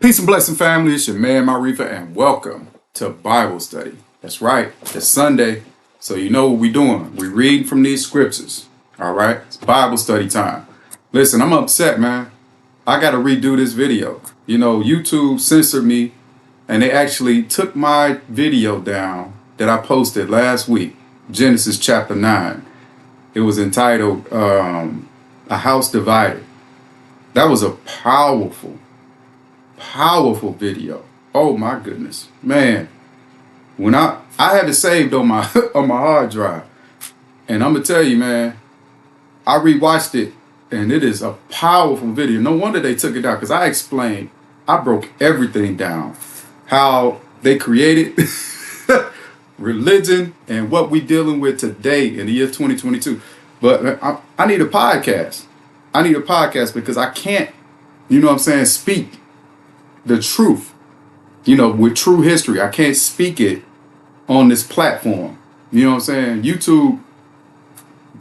Peace and blessing, family. It's your man, Maarifa, and welcome to Bible study. That's right. It's Sunday, so you know what we're doing. We're reading from these scriptures. All right? It's Bible study time. Listen, I'm upset, man. I got to redo this video. You know, YouTube censored me, and they actually took my video down that I posted last week, Genesis chapter 9. It was entitled A House Divided. That was a powerful video. Oh my goodness, man! When I had it saved on my on my hard drive, and I'm gonna tell you, man, I rewatched it, and it is a powerful video. No wonder they took it down, because I broke everything down, how they created religion and what we dealing with today in the year 2022. But I need a podcast. I need a podcast because I can't, speak the truth, with true history. I can't speak it on this platform. You know what I'm saying? YouTube,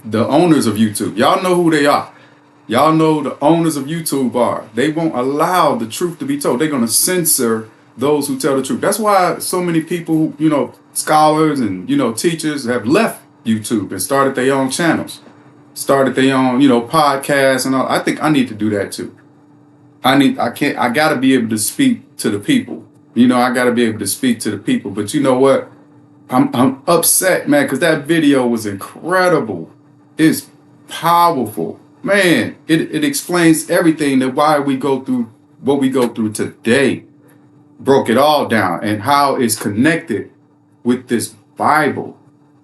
the owners of YouTube, y'all know who they are. Y'all know the owners of YouTube are. They won't allow the truth to be told. They're going to censor those who tell the truth. That's why so many people, scholars and, teachers have left YouTube and started their own channels, started their own, podcasts and all. I think I need to do that too. I gotta be able to speak to the people. I gotta be able to speak to the people. But you know what? I'm upset, man, because that video was incredible. It's powerful. Man, it explains everything, that why we go through what we go through today. Broke it all down and how it's connected with this Bible.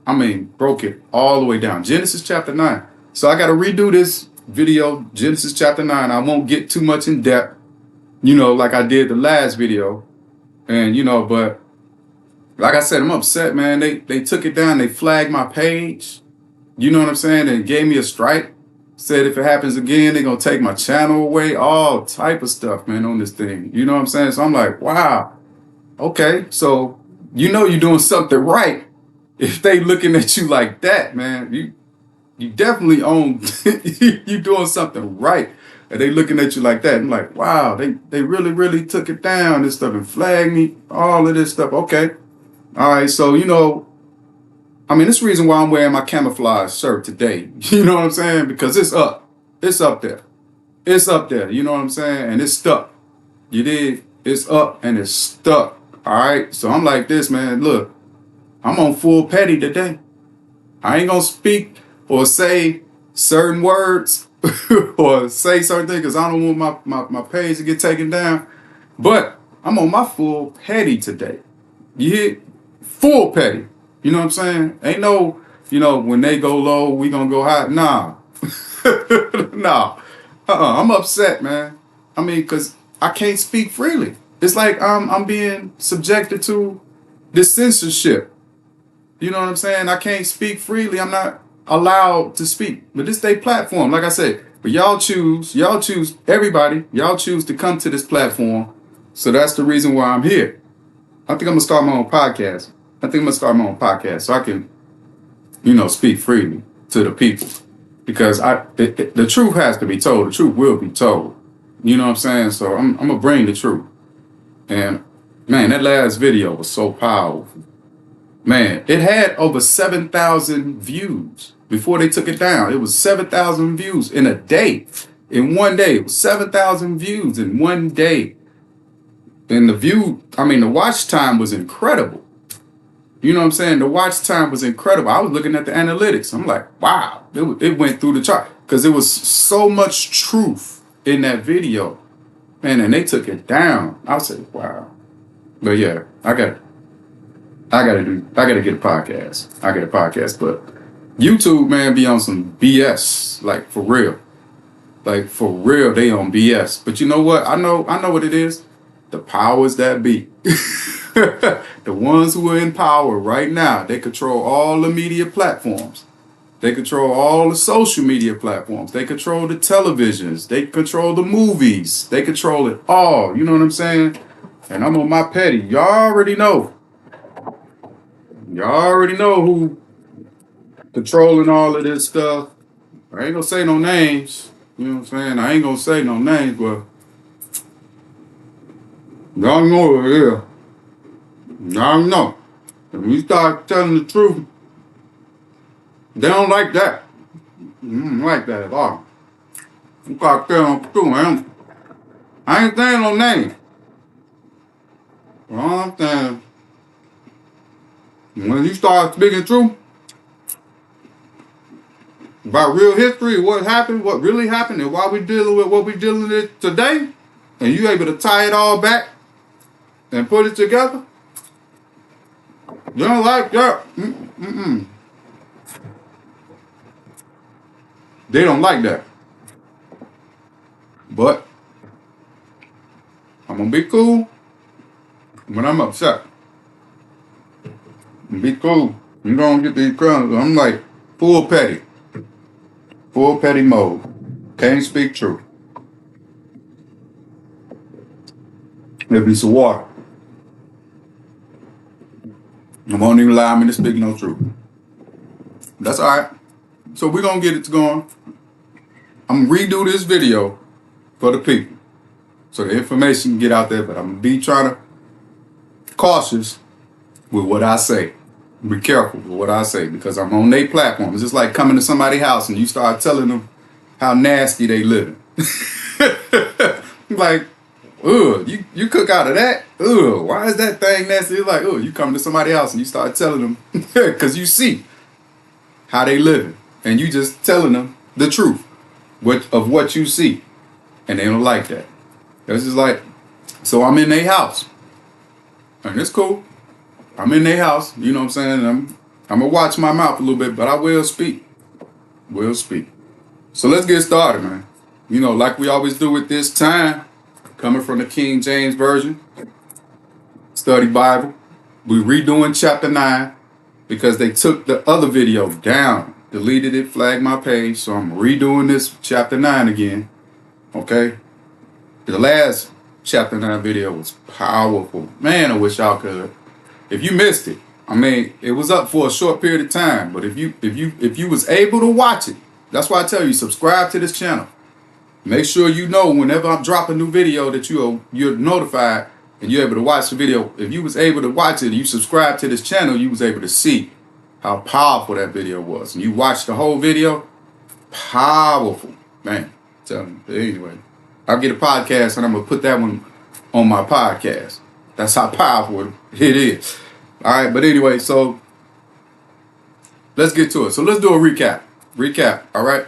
Broke it all the way down. Genesis chapter 9. So I gotta redo this video, Genesis chapter 9. I won't get too much in depth, like I did the last video. And, but like I said, I'm upset, man. They took it down. They flagged my page. You know what I'm saying? And gave me a strike. Said if it happens again, they're going to take my channel away. All type of stuff, man, on this thing. You know what I'm saying? So I'm like, wow. Okay. So, you're doing something right. If they looking at you like that, man, you definitely own, you doing something right. And they looking at you like that. I'm like, wow, they really, really took it down, this stuff, and flagged me, all of this stuff. Okay. All right. So, this reason why I'm wearing my camouflage shirt today. You know what I'm saying? Because it's up. It's up there. It's up there. You know what I'm saying? And it's stuck. You did? It's up and it's stuck. All right. So I'm like this, man. Look, I'm on full petty today. I ain't going to speak or say certain words or say certain things because I don't want my page to get taken down. But I'm on my full petty today. You hear? Full petty. You know what I'm saying? Ain't no, when they go low, we gonna go high. Nah. Nah. I'm upset, man. Because I can't speak freely. It's like I'm being subjected to this censorship. You know what I'm saying? I can't speak freely. I'm not allowed to speak. But this their platform, like I said. But y'all choose, everybody, y'all choose to come to this platform. So that's the reason why I'm here. I think I'm gonna start my own podcast. So I can, speak freely to the people. Because the truth has to be told. The truth will be told. You know what I'm saying? So I'm gonna bring the truth. And man, that last video was so powerful. Man, it had over 7,000 views before they took it down. It was 7,000 views in a day. In one day, it was 7,000 views in one day. And the watch time was incredible. You know what I'm saying? The watch time was incredible. I was looking at the analytics. I'm like, wow, it went through the chart. Because there was so much truth in that video. Man, and they took it down. I said, wow. But yeah, I gotta get a podcast. I get a podcast, but YouTube, man, be on some BS, like for real. Like for real, they on BS. But you know what? I know what it is. The powers that be. The ones who are in power right now, they control all the media platforms. They control all the social media platforms. They control the televisions. They control the movies. They control it all. You know what I'm saying? And I'm on my petty. Y'all already know. Y'all already know who controlling all of this stuff. I ain't gonna say no names. You know what I'm saying? I ain't gonna say no names, but Y'all know what it is. Y'all know. When you start telling the truth, they don't like that. They don't like that at all. You start telling the truth, man. I ain't saying no name. All I'm saying, when you start speaking truth about real history, what happened, what really happened, and why we dealing with what we dealing with today, and you able to tie it all back and put it together, they don't like that. They don't like that. But I'm gonna be cool when I'm upset. Be cool. You don't get these crumbs. I'm like full petty mode. Can't speak truth. If it's water, I won't even allow me to speak no truth. That's all right. So we're gonna get it going. I'm gonna redo this video for the people, so the information can get out there. But I'm gonna be trying to cautious with what I say. Be careful with what I say because I'm on their platform. It's just like coming to somebody's house and you start telling them how nasty they living. Like, ugh, you cook out of that? Ugh, why is that thing nasty? It's like, ugh, you come to somebody's house and you start telling them because you see how they living and you just telling them the truth of what you see, and they don't like that. It's just like, so I'm in their house and it's cool. I'm in their house, you know what I'm saying? I'm gonna watch my mouth a little bit, but I will speak. Will speak. So let's get started, man. You know, like we always do with this time, coming from the King James Version, study Bible. We're redoing chapter 9 because they took the other video down, deleted it, flagged my page. So I'm redoing this chapter 9 again. Okay? The last chapter 9 video was powerful. Man, I wish y'all could. If you missed it, I mean, it was up for a short period of time, but if you was able to watch it, that's why I tell you, subscribe to this channel. Make sure you know whenever I drop a new video that you're notified and you're able to watch the video. If you was able to watch it, you subscribe to this channel, you was able to see how powerful that video was. And you watched the whole video, powerful, man. Tell me. Anyway, I'll get a podcast and I'm gonna put that one on my podcast. That's how powerful it is. All right, but anyway, so let's get to it. So let's do a recap. All right.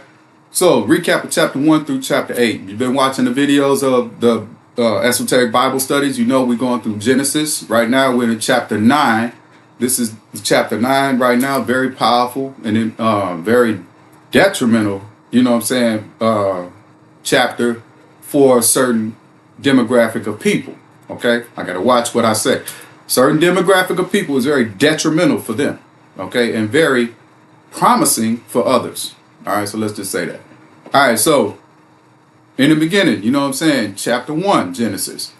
So recap of chapter 1 through chapter 8. You've been watching the videos of the esoteric Bible studies. You know we're going through Genesis. Right now we're in chapter 9. This is chapter 9 right now. Very powerful and then very detrimental, you know what I'm saying, chapter for a certain demographic of people. Okay, I gotta watch what I say. Certain demographic of people is very detrimental for them. Okay, and very promising for others. All right, so let's just say that. All right, so in the beginning, you know what I'm saying, chapter 1, Genesis,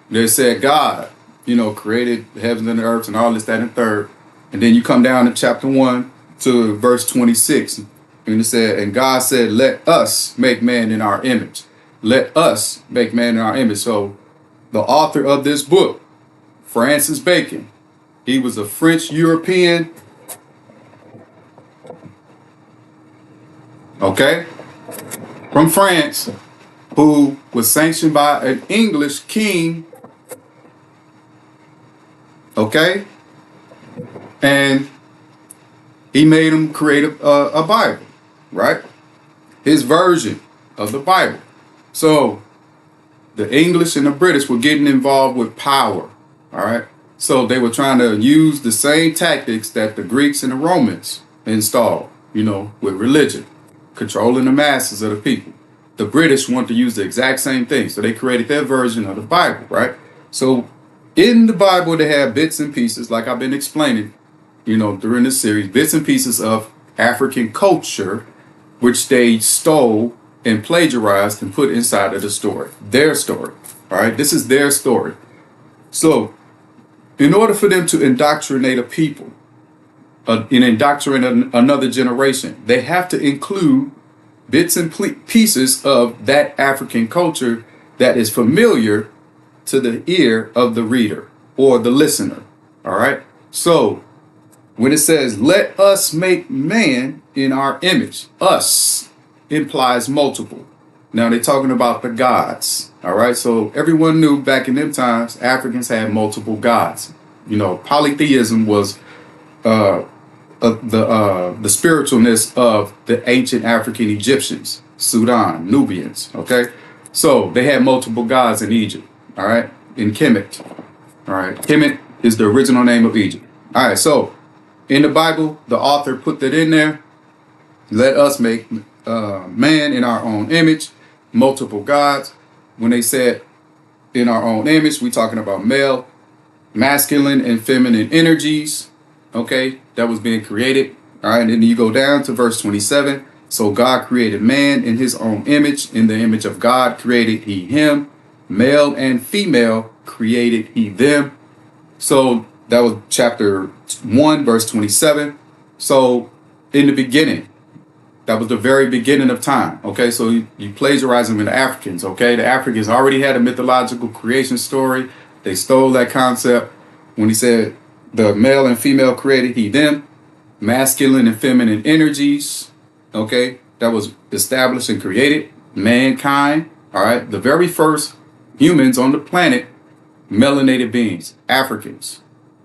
they said God, you know, created the heavens and the earth and all this, that, and third. And then you come down to chapter 1 to verse 26, and it said, and God said, let us make man in our image. Let us make man in our image. So the author of this book, Francis Bacon, he was a French European, okay, from France, who was sanctioned by an English king, okay, and he made him create a Bible, right? His version of the Bible. So the English and the British were getting involved with power, all right? So they were trying to use the same tactics that the Greeks and the Romans installed, you know, with religion, controlling the masses of the people. The British want to use the exact same thing, so they created their version of the Bible, right? So in the Bible, they have bits and pieces, like I've been explaining, you know, during this series, bits and pieces of African culture, which they stole and plagiarized and put inside of the story, their story. All right, this is their story. So in order for them to indoctrinate a people and indoctrinate another generation, they have to include bits and pieces of that African culture that is familiar to the ear of the reader or the listener. All right. So when it says, let us make man in our image, us implies multiple. Now they're talking about the gods. All right. So everyone knew back in them times, Africans had multiple gods. Polytheism was the spiritualness of the ancient African Egyptians, Sudan, Nubians. Okay. So they had multiple gods in Egypt. All right. In Kemet. All right. Kemet is the original name of Egypt. All right. So in the Bible, the author put that in there. Let us make man in our own image, multiple gods. When they said in our own image, we're talking about male, masculine, and feminine energies. Okay, that was being created. All right, and then you go down to verse 27. So God created man in his own image. In the image of God created he him. Male and female created he them. So that was chapter 1, verse 27. So in the beginning, that was the very beginning of time. Okay, so you plagiarizing with the Africans. Okay, the Africans already had a mythological creation story. They stole that concept when he said the male and female created he them, masculine and feminine energies. Okay, that was established and created. Mankind. All right, the very first humans on the planet, melanated beings, Africans.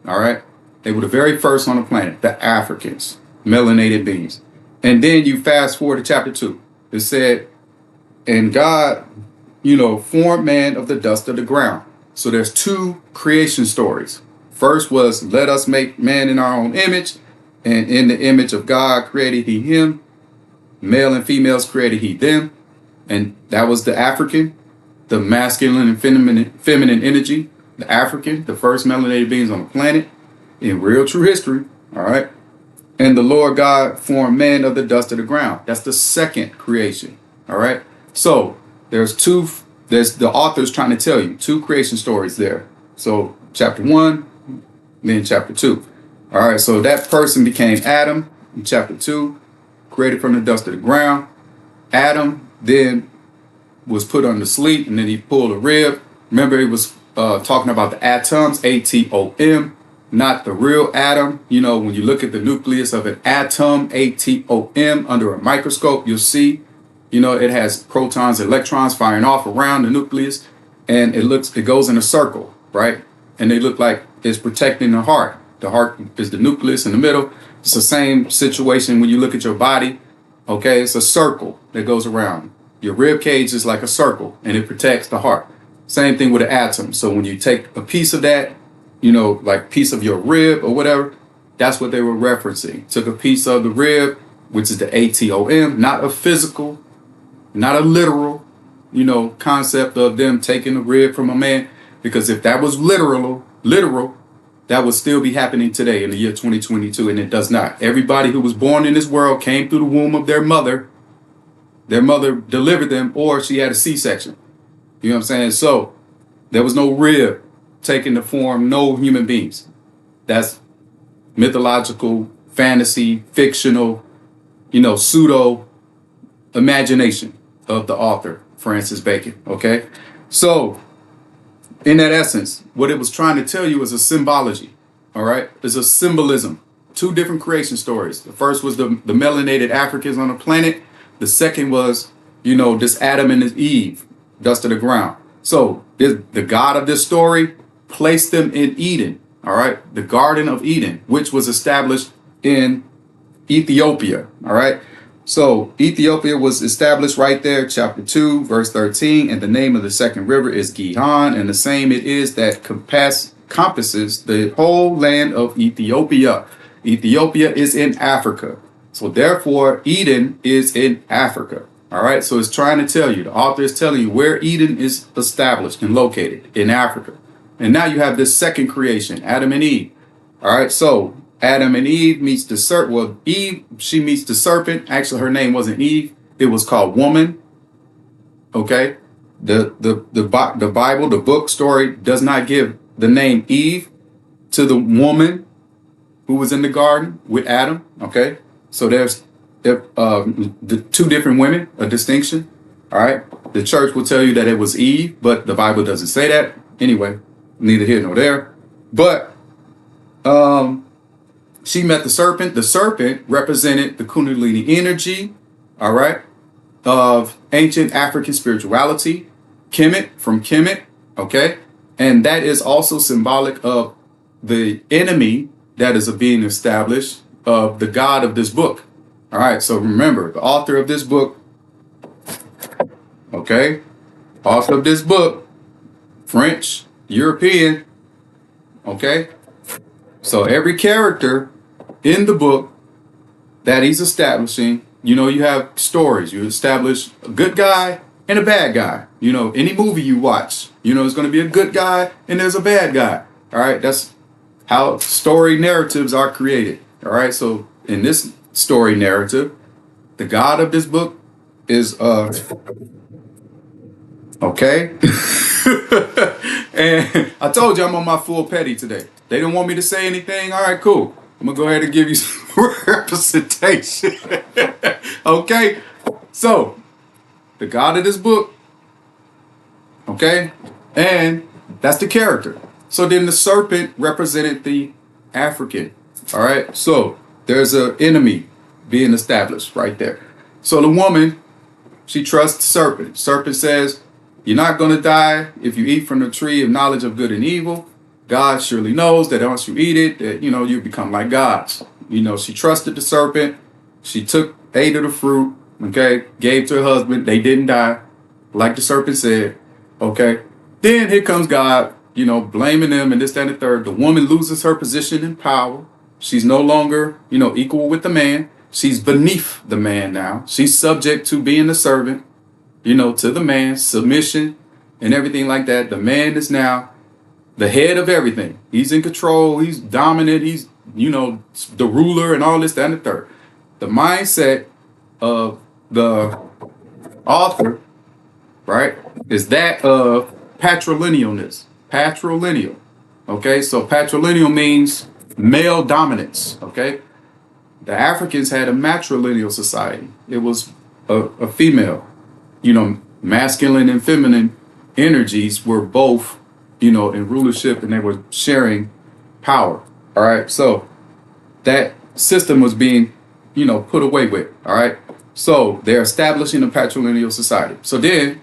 All right, they were the very first on the planet, the Africans, melanated beings. And then you fast forward to chapter 2. It said, and God, formed man of the dust of the ground. So there's two creation stories. First was, let us make man in our own image. And in the image of God created he him. Male and females created he them. And that was the African, the masculine and feminine energy. The African, the first melanated beings on the planet in real true history. All right. And the Lord God formed man of the dust of the ground. That's the second creation. All right. So there's the author's trying to tell you two creation stories there. So chapter 1, then chapter 2. All right. So that person became Adam in chapter 2, created from the dust of the ground. Adam then was put under sleep, and then he pulled a rib. Remember, he was talking about the atoms, atom, not the real atom. When you look at the nucleus of an atom, atom, under a microscope, you'll see, it has protons, electrons firing off around the nucleus, and it goes in a circle, right? And they look like it's protecting the heart. The heart is the nucleus in the middle. It's the same situation when you look at your body. Okay, it's a circle that goes around. Your rib cage is like a circle, and it protects the heart. Same thing with an atom. So when you take a piece of that, like piece of your rib or whatever, that's what they were referencing. Took a piece of the rib, which is the atom, not a physical, not a literal, concept of them taking a rib from a man. Because if that was literal, that would still be happening today in the year 2022, and it does not. Everybody who was born in this world came through the womb of their mother. Their mother delivered them, or she had a C-section. You know what I'm saying? So there was no rib taking the form, no human beings. That's mythological, fantasy, fictional, pseudo imagination of the author, Francis Bacon. Okay. So in that essence, what it was trying to tell you is a symbology. All right. It's a symbolism. Two different creation stories. The first was the melanated Africans on the planet. The second was, this Adam and this Eve, dust of the ground. So the God of this story placed them in Eden. All right. The Garden of Eden, which was established in Ethiopia. All right. So Ethiopia was established right there, chapter 2, verse 13. And the name of the second river is Gihon. And the same it is that compasses the whole land of Ethiopia. Ethiopia is in Africa. So therefore, Eden is in Africa. All right. So it's trying to tell you, the author is telling you where Eden is established and located in Africa. And now you have this second creation, Adam and Eve. All right. So Adam and Eve meets the serpent. Well, Eve, she meets the serpent. Actually, her name wasn't Eve. It was called woman. Okay. The Bible, the book story does not give the name Eve to the woman who was in the garden with Adam. Okay. So there's the two different women, a distinction. All right. The church will tell you that it was Eve, but the Bible doesn't say that. Anyway, neither here nor there. But she met the serpent. The serpent represented the Kundalini energy, all right, of ancient African spirituality, Kemet from Kemet, okay? And that is also symbolic of the enemy that is being established of the God of this book. All right, so remember, the author of this book, okay, author of this book, French, European, okay? So every character in the book that he's establishing, you know, you have stories. You establish a good guy and a bad guy. You know, any movie you watch, you know, there's going to be a good guy and there's a bad guy. All right, that's how story narratives are created. All right, so in this story narrative, the God of this book is okay. And I told you I'm on my full petty today. They don't want me to say anything. All right, cool. I'm gonna go ahead and give you some representation. Okay, so the God of this book, okay, and that's the character. So then the serpent represented the African. All right, so there's an enemy being established right there. So the woman, she trusts the serpent. Serpent says, you're not going to die if you eat from the tree of knowledge of good and evil. God surely knows that once you eat it, that, you know, you become like gods. You know, she trusted the serpent. She ate of the fruit, okay, gave to her husband. They didn't die, like the serpent said, okay. Then here comes God, you know, blaming them and this, that, and the third. The woman loses her position in power. She's no longer, you know, equal with the man. She's beneath the man now. She's subject to being the servant, you know, to the man, submission and everything like that. The man is now the head of everything. He's in control. He's dominant. He's, you know, the ruler and all this, that, and the third. The mindset of the author, right, is that of patrilinealness. Patrilineal. Okay, so patrilineal means male dominance. Okay, the Africans had a matrilineal society. It was a female, you know, masculine and feminine energies were both, you know, in rulership, and they were sharing power. All right, so that system was being, you know, put away with. All right, so they're establishing a patrilineal society. So then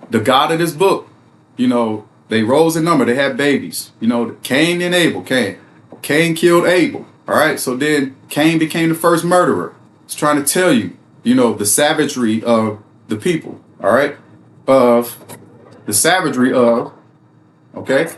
the God of this book, you know, they rose in number. They had babies. You know, Cain and Abel. Cain killed Abel. All right. So then Cain became the first murderer. It's trying to tell you, you know, the savagery of the people. All right. Of the savagery of. Okay.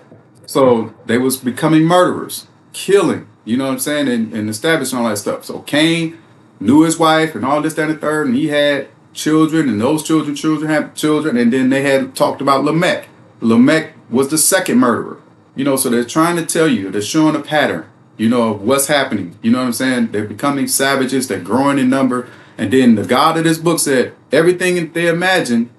So they was becoming murderers, killing, you know what I'm saying? And establishing all that stuff. So Cain knew his wife and all this, that, and the third. And he had children, and those children had children. And then they had talked about Lamech. Lamech was the second murderer. You know, so they're trying to tell you, they're showing a pattern, you know, of what's happening. You know what I'm saying? They're becoming savages. They're growing in number. And then the God of this book said everything that they imagine,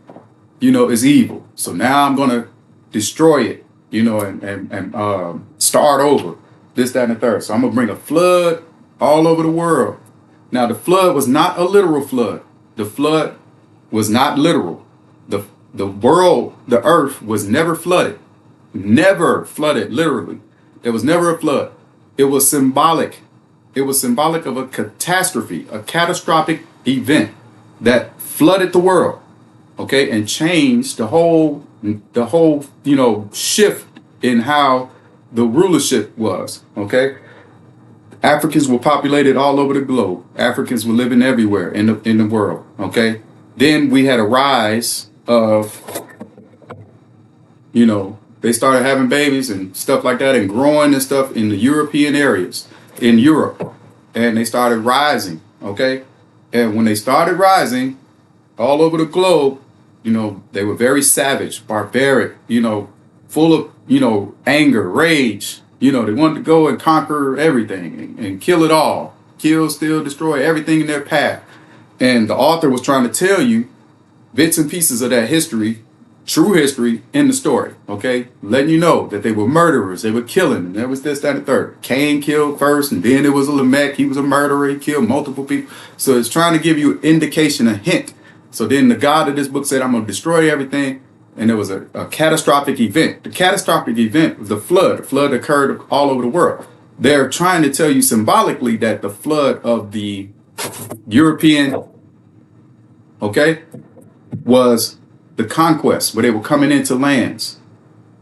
you know, is evil. So now I'm going to destroy it, you know, and start over this, that, and the third. So I'm going to bring a flood all over the world. Now, the flood was not a literal flood. The flood was not literal. The world, the earth was never flooded. Never flooded, literally. There was never a flood. It was symbolic. It was symbolic of a catastrophe, a catastrophic event that flooded the world, okay, and changed the whole, you know, shift in how the rulership was, okay. Africans were populated all over the globe. Africans were living everywhere in the world, okay. Then we had a rise of, you know, they started having babies and stuff like that and growing and stuff in the European areas, in Europe. And they started rising, okay? And when they started rising all over the globe, you know, they were very savage, barbaric, you know, full of, you know, anger, rage. You know, they wanted to go and conquer everything and kill it all. Kill, steal, destroy everything in their path. And the author was trying to tell you bits and pieces of that history, true history, in the story, okay? Letting you know that they were murderers, they were killing, and there was this, that, and the third. Cain killed first, and then it was a Lamech, he was a murderer, he killed multiple people. So it's trying to give you indication, a hint. So then the God of this book said, I'm going to destroy everything, and there was a catastrophic event. The catastrophic event was the flood. The flood occurred all over the world. They're trying to tell you symbolically that the flood of the European, okay, was the conquest, where they were coming into lands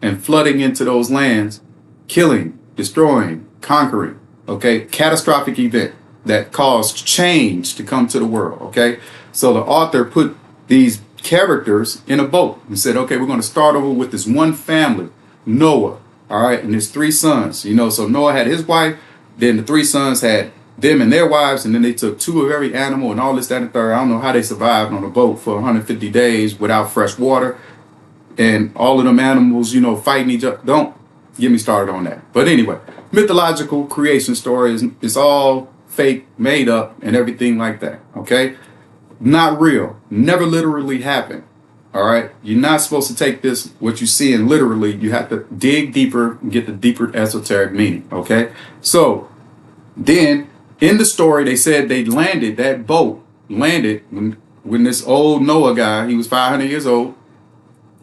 and flooding into those lands, killing, destroying, conquering, okay? Catastrophic event that caused change to come to the world, okay? So the author put these characters in a boat and said, okay, we're going to start over with this one family, Noah, all right, and his 3 sons, so Noah had his wife, then the 3 sons had them and their wives, and then they took 2 of every animal and all this, that, and third. I don't know how they survived on a boat for 150 days without fresh water, and all of them animals, fighting each other. Don't get me started on that. But anyway, mythological creation story is all fake, made up, and everything like that, okay? Not real, never literally happened. All right, you're not supposed to take this, what you see in literally. You have to dig deeper and get the deeper esoteric meaning, okay? So then in the story, they said that boat landed when this old Noah guy, he was 500 years old,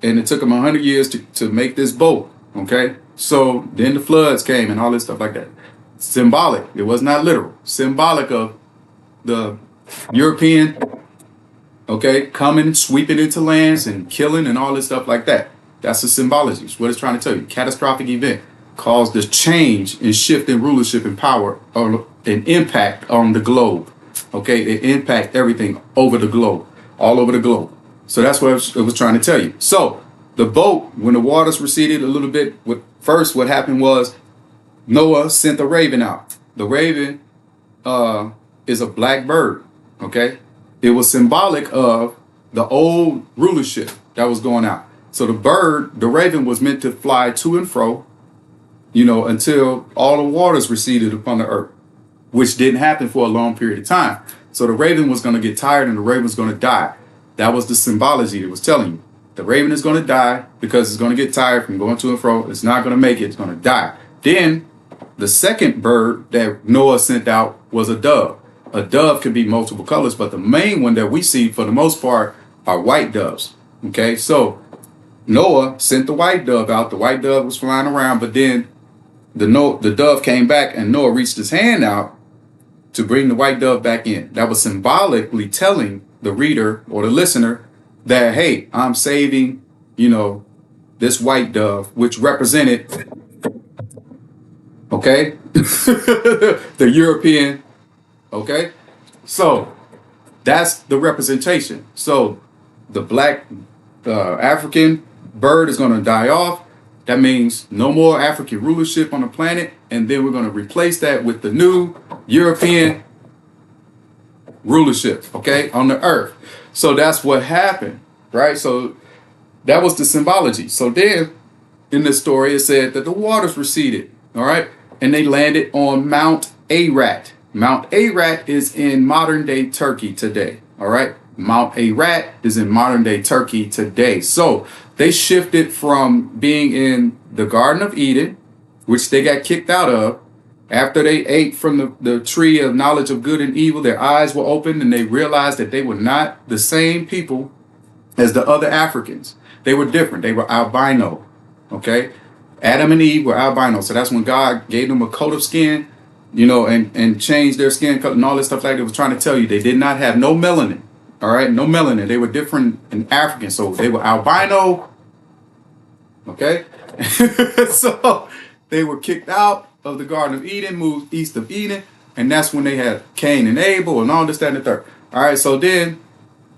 and it took him 100 years to make this boat, okay? So then the floods came and all this stuff like that. Symbolic, it was not literal. Symbolic of the European, okay, coming, sweeping into lands and killing and all this stuff like that. That's the symbology. It's what it's trying to tell you. Catastrophic event caused this change and shift in rulership and power, or an impact on the globe. Okay, it impact everything over the globe, all over the globe. So that's what it was trying to tell you. So the boat, when the waters receded a little bit, what happened was Noah sent the raven out. The raven is a black bird. Okay. It was symbolic of the old rulership that was going out. So the raven was meant to fly to and fro, until all the waters receded upon the earth, which didn't happen for a long period of time. So the raven was going to get tired and the raven was going to die. That was the symbology it was telling you. The raven is going to die because it's going to get tired from going to and fro. It's not going to make it. It's going to die. Then the second bird that Noah sent out was a dove. A dove could be multiple colors, but the main one that we see for the most part are white doves. Okay, so Noah sent the white dove out. The white dove was flying around, but then the dove came back and Noah reached his hand out to bring the white dove back in. That was symbolically telling the reader or the listener that, hey, I'm saving, this white dove, which represented, okay, the European. Okay, so that's the representation. So the black African bird is going to die off. That means no more African rulership on the planet. And then we're going to replace that with the new European rulership, okay, on the earth. So that's what happened, right? So that was the symbology. So then in the story, it said that the waters receded, all right, and they landed on Mount Ararat. Mount Ararat is in modern day Turkey today. All right. Mount Ararat is in modern day Turkey today. So they shifted from being in the Garden of Eden, which they got kicked out of after they ate from the tree of knowledge of good and evil. Their eyes were opened and they realized that they were not the same people as the other Africans. They were different. They were albino. Okay. Adam and Eve were albino. So that's when God gave them a coat of skin, and changed their skin color and all this stuff like that. It was trying to tell you they did not have no melanin. All right, no melanin. They were different in African, so they were albino. Okay, so they were kicked out of the Garden of Eden, moved east of Eden, and that's when they had Cain and Abel and all this, that, and the third. All right, so then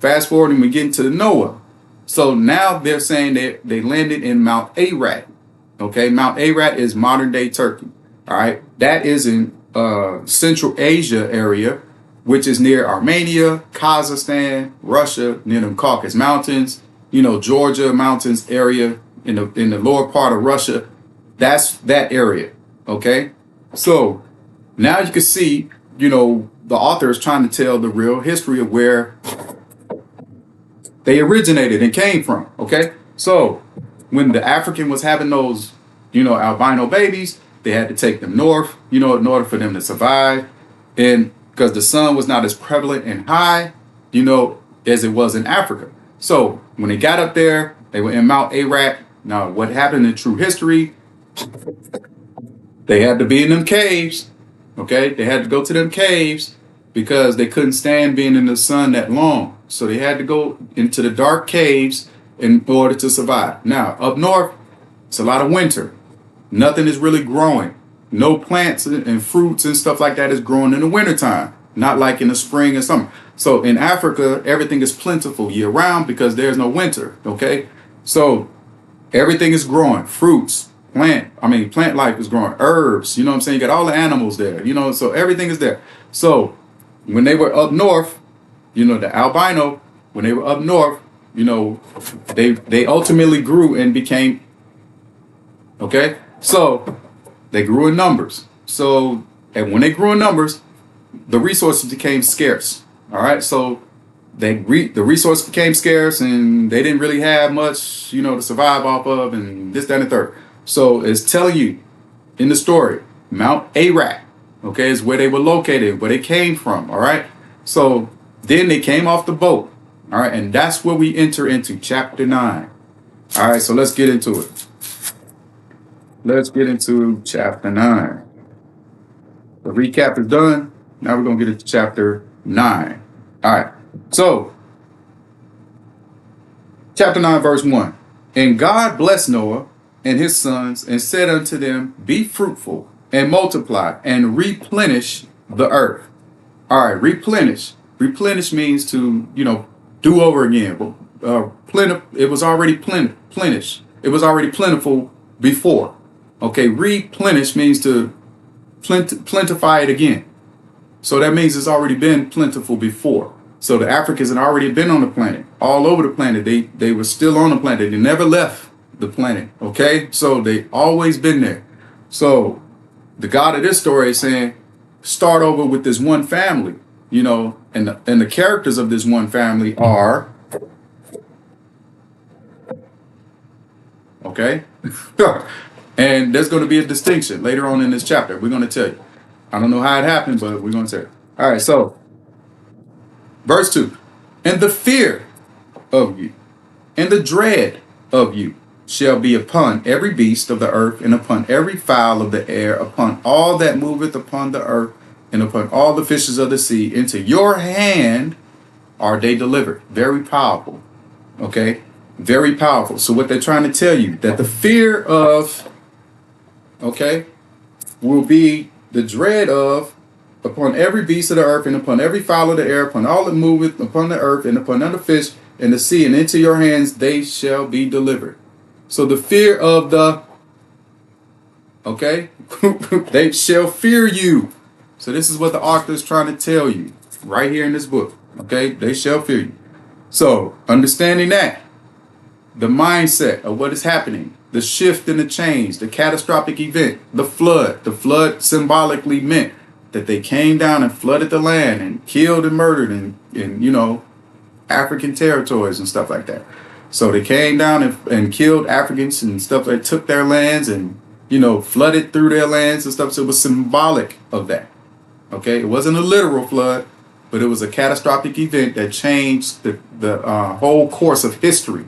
fast forward and we get into Noah. So now they're saying that they landed in Mount Ararat. Okay, Mount Ararat is modern day Turkey. All right, that is in Central Asia area, which is near Armenia, Kazakhstan, Russia, near the Caucasus Mountains, Georgia mountains area in the lower part of Russia. That's that area. Okay. So now you can see, the author is trying to tell the real history of where they originated and came from. Okay. So when the African was having those, albino babies, they had to take them north, in order for them to survive. And because the sun was not as prevalent and high, as it was in Africa. So when they got up there, They were in Mount Ararat. Now, what happened in true history, they had to be in them caves. Okay, they had to go to them caves because they couldn't stand being in the sun that long. So they had to go into the dark caves in order to survive. Now, up north, it's a lot of winter. Nothing is really growing. No plants and fruits and stuff like that is growing in the wintertime. Not like in the spring and summer. So in Africa, everything is plentiful year round because there's no winter. Okay, so everything is growing. Fruits, plant life is growing. Herbs, you know what I'm saying? You got all the animals there, you know, so everything is there. So when they were up north, you know, the albino, when they were up north, you know, they ultimately grew and became, okay? So they grew in numbers. So, and when they grew in numbers, the resources became scarce. All right. So the resource became scarce and they didn't really have much, you know, to survive off of and this, that, and the third. So it's telling you in the story, Mount Ararat, okay, is where they were located, where they came from. All right. So then they came off the boat. All right. And that's where we enter into chapter 9. All right. So let's get into it. Let's get into chapter 9. The recap is done. Now we're going to get into chapter 9. All right. So, chapter 9, verse 1. And God blessed Noah and his sons and said unto them, be fruitful and multiply and replenish the earth. All right. Replenish. Replenish means to, you know, do over again. It was already plentiful. It was already plentiful before. Okay. Replenish means to plentify it again. So that means it's already been plentiful before. So the Africans had already been on the planet, all over the planet. They were still on the planet. They never left the planet. Okay. So they always been there. So the God of this story is saying, start over with this one family, you know, and the characters of this one family are, okay. And there's going to be a distinction later on in this chapter. We're going to tell you. I don't know how it happened, but we're going to tell you. All right, so verse 2. And the fear of you and the dread of you shall be upon every beast of the earth and upon every fowl of the air, upon all that moveth upon the earth and upon all the fishes of the sea. Into your hand are they delivered. Very powerful. Okay, very powerful. So what they're trying to tell you, that the fear of, okay, will be the dread of upon every beast of the earth and upon every fowl of the air, upon all that moveth upon the earth and upon other fish in the sea, and into your hands they shall be delivered. So the fear of the, okay, they shall fear you. So this is what the author is trying to tell you right here in this book. Okay, they shall fear you. So understanding that, the mindset of what is happening, the shift and the change, the catastrophic event, the flood symbolically meant that they came down and flooded the land and killed and murdered in you know, African territories and stuff like that. So they came down and killed Africans and stuff that took their lands and, you know, flooded through their lands and stuff. So it was symbolic of that. Okay, it wasn't a literal flood, but it was a catastrophic event that changed the whole course of history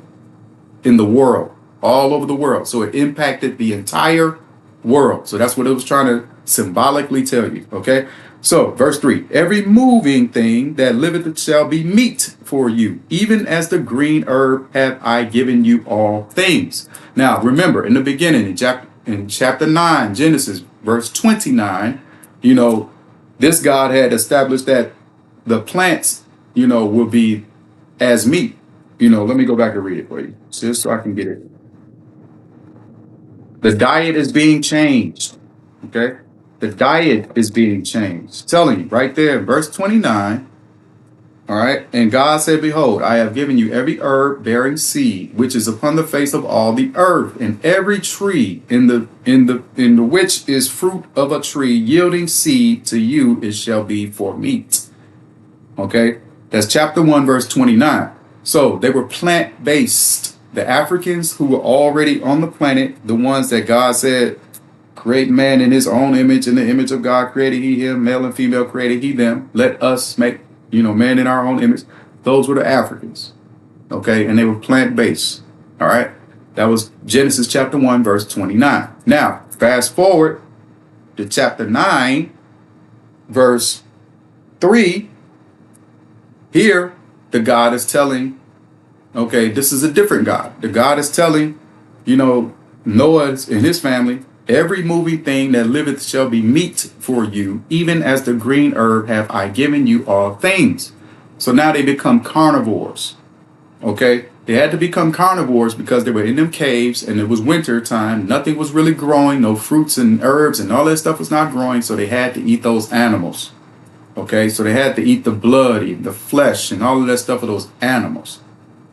in the world, all over the world. So it impacted the entire world. So that's what it was trying to symbolically tell you. Okay. So verse 3, every moving thing that liveth shall be meat for you, even as the green herb have I given you all things. Now remember, in the beginning, in chapter 9, Genesis, verse 29, you know, this God had established that the plants, you know, will be as meat. You know, let me go back and read it for you, just so I can get it. The diet is being changed. Okay. The diet is being changed. Telling you right there in verse 29. All right. And God said, behold, I have given you every herb bearing seed, which is upon the face of all the earth, and every tree in the which is fruit of a tree yielding seed to you, it shall be for meat. Okay. That's chapter 1, verse 29. So they were plant-based. The Africans who were already on the planet, the ones that God said, create man in his own image, in the image of God created he him, male and female created he them. Let us make, you know, man in our own image. Those were the Africans. Okay. And they were plant-based. All right. That was Genesis chapter 1, verse 29. Now, fast forward to chapter 9, verse 3. Here, the God is telling, okay, this is a different God. The God is telling, Noah and his family, every moving thing that liveth shall be meat for you, even as the green herb have I given you all things. So now they become carnivores. Okay, they had to become carnivores because they were in them caves and it was winter time. Nothing was really growing, no fruits and herbs and all that stuff was not growing. So they had to eat those animals. Okay, so they had to eat the blood, eat the flesh and all of that stuff of those animals.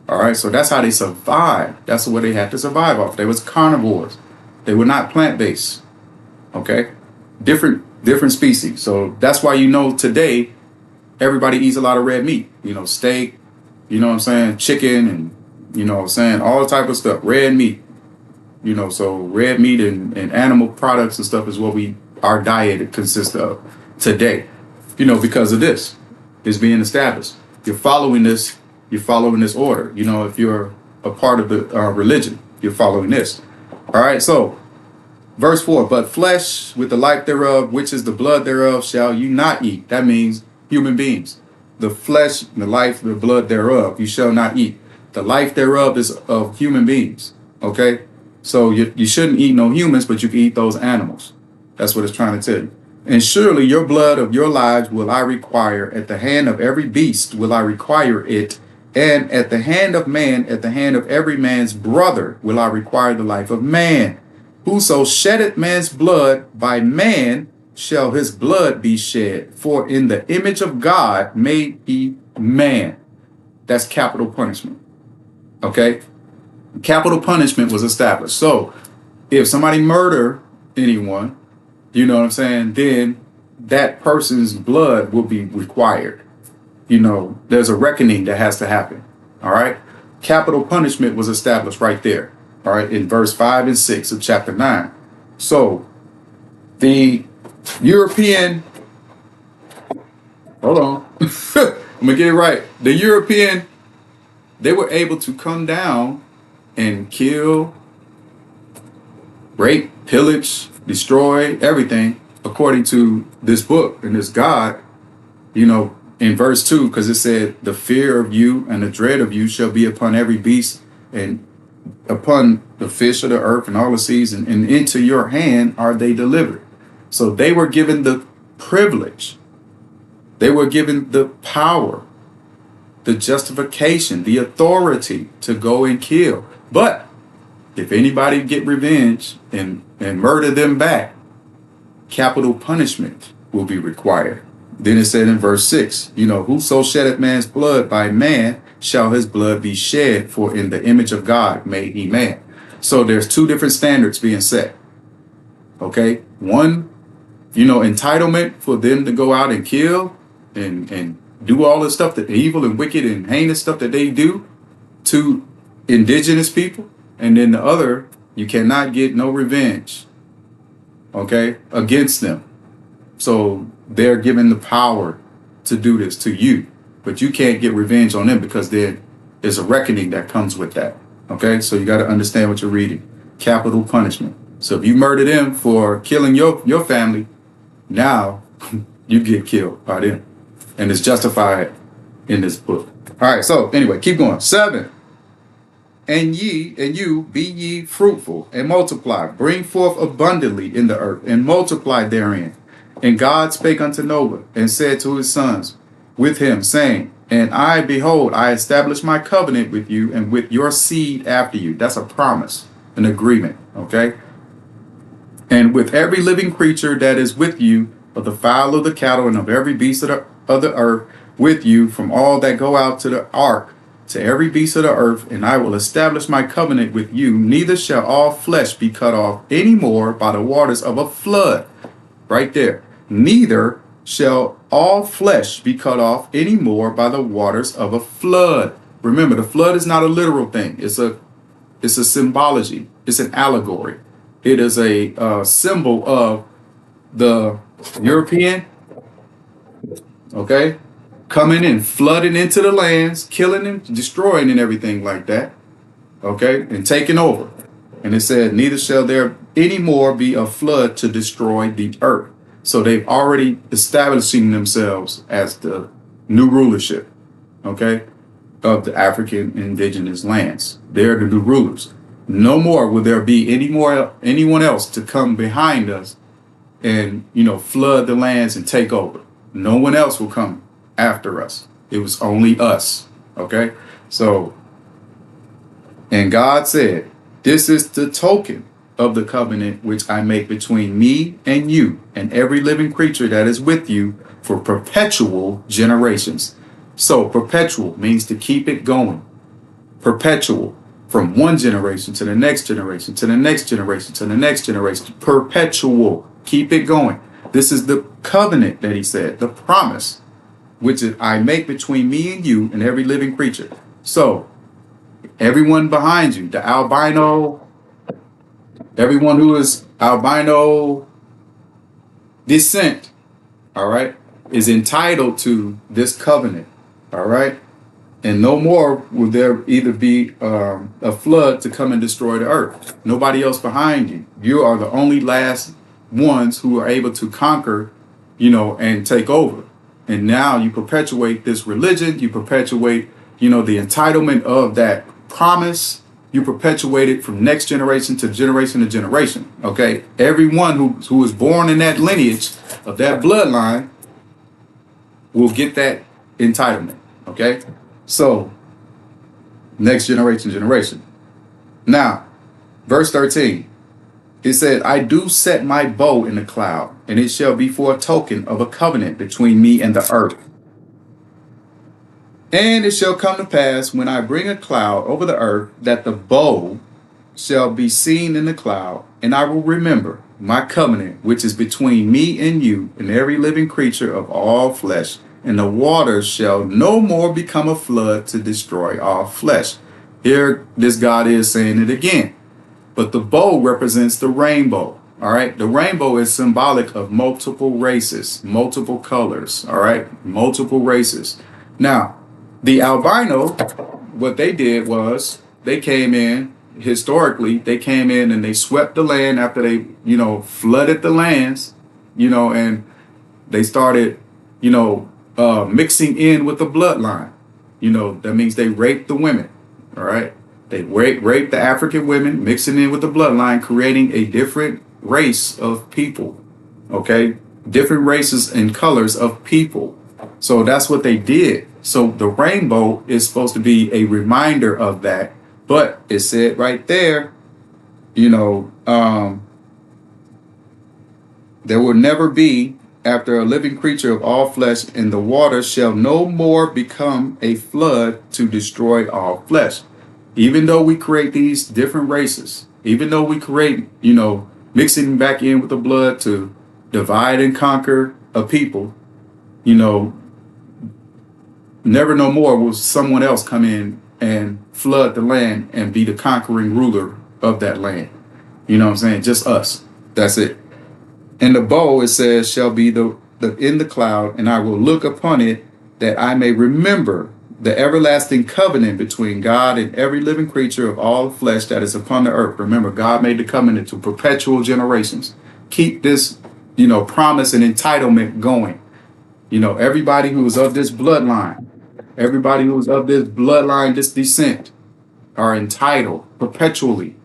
All right, so that's how they survived. That's what they had to survive off. They was carnivores. They were not plant-based. Okay, different species. So that's why today everybody eats a lot of red meat. Steak. Chicken and, all type of stuff, red meat, so red meat and animal products and stuff is what our diet consists of today, because of this is being established. You're following this order. If you're a part of the religion, you're following this. All right. So verse 4, but flesh with the life thereof, which is the blood thereof, shall you not eat. That means human beings. The flesh, the life, the blood thereof, you shall not eat. The life thereof is of human beings. Okay? So you shouldn't eat no humans, but you can eat those animals. That's what it's trying to tell you. And surely your blood of your lives will I require. At the hand of every beast will I require it. And at the hand of man, at the hand of every man's brother will I require the life of man. Whoso sheddeth man's blood, by man shall his blood be shed, for in the image of God made he man. That's capital punishment. Okay? Capital punishment was established. So if somebody murder anyone, then that person's blood will be required. There's a reckoning that has to happen. All right? Capital punishment was established right there. All right? In verse 5 and 6 of chapter 9. So the European, hold on, I'm gonna get it right. The European, they were able to come down and kill, rape, pillage, destroy everything according to this book and this God, in verse 2, because it said, the fear of you and the dread of you shall be upon every beast and upon the fish of the earth and all the seas, and into your hand are they delivered. So they were given the privilege, they were given the power, the justification, the authority to go and kill. But if anybody get revenge and murder them back, capital punishment will be required. Then it said in verse 6, whoso sheddeth man's blood, by man shall his blood be shed, for in the image of God made he man. So there's two different standards being set. Okay, one, entitlement for them to go out and kill and do all the stuff, that evil and wicked and heinous stuff that they do to indigenous people. And then the other, you cannot get no revenge, okay, against them. So they're given the power to do this to you, but you can't get revenge on them because there is a reckoning that comes with that. Okay, so you got to understand what you're reading. Capital punishment. So if you murder them for killing your family, now you get killed by them. And it's justified in this book. All right, so anyway, keep going. 7. And you be ye fruitful and multiply, bring forth abundantly in the earth and multiply therein. And God spake unto Noah and said to his sons with him, saying, and I, behold, I establish my covenant with you and with your seed after you. That's a promise, an agreement, okay? And with every living creature that is with you, of the fowl of the cattle and of every beast of the earth with you, from all that go out to the ark, to every beast of the earth, and I will establish my covenant with you. Neither shall all flesh be cut off any more by the waters of a flood. Right there. Neither shall all flesh be cut off any more by the waters of a flood. Remember, the flood is not a literal thing. It's a symbology. It's an allegory. It is a symbol of the European, okay, coming and flooding into the lands, killing and destroying and everything like that. okay, and taken over. And it said, neither shall there any more be a flood to destroy the earth. So they've already establishing themselves as the new rulership, okay, of the African indigenous lands. They're the new rulers. No more will there be anyone else to come behind us and, flood the lands and take over. No one else will come after us. It was only us. Okay. So, and God said, this is the token of the covenant which I make between me and you and every living creature that is with you for perpetual generations. So perpetual means to keep it going. Perpetual, from one generation to the next generation, to the next generation, to the next generation. Perpetual. Keep it going. This is the covenant that he said, the promise, which I make between me and you and every living creature. So everyone behind you, the albino, everyone who is albino descent, all right, is entitled to this covenant, all right? And no more will there either be a flood to come and destroy the earth. Nobody else behind you. You are the only last ones who are able to conquer, and take over. And now you perpetuate this religion. You perpetuate, the entitlement of that promise. You perpetuate it from next generation to generation to generation. Okay. Everyone who is born in that lineage of that bloodline will get that entitlement. Okay. So next generation. Now, verse 13, it said, I do set my bow in the cloud, and it shall be for a token of a covenant between me and the earth. And it shall come to pass when I bring a cloud over the earth that the bow shall be seen in the cloud, and I will remember my covenant, which is between me and you and every living creature of all flesh. And the waters shall no more become a flood to destroy all flesh. Here, this God is saying it again. But the bow represents the rainbow. All right. The rainbow is symbolic of multiple races, multiple colors. All right. Multiple races. Now, the albino, what they did was they came in historically. They came in and they swept the land after they, flooded the lands, and they started, mixing in with the bloodline. That means they raped the women. All right. They raped the African women, mixing in with the bloodline, creating a different race of people. Okay. Different races and colors of people. So that's what they did. So the rainbow is supposed to be a reminder of that. But it said right there, there will never be, after a living creature of all flesh, and the water shall no more become a flood to destroy all flesh. Even though we create these different races, even though we create, mixing back in with the blood to divide and conquer a people, never no more will someone else come in and flood the land and be the conquering ruler of that land. You know what I'm saying? Just us. That's it. And the bow, it says, shall be the in the cloud, and I will look upon it that I may remember the everlasting covenant between God and every living creature of all flesh that is upon the earth. Remember, God made the covenant to perpetual generations. Keep this, promise and entitlement going. Everybody who is of this bloodline, this descent, are entitled perpetually.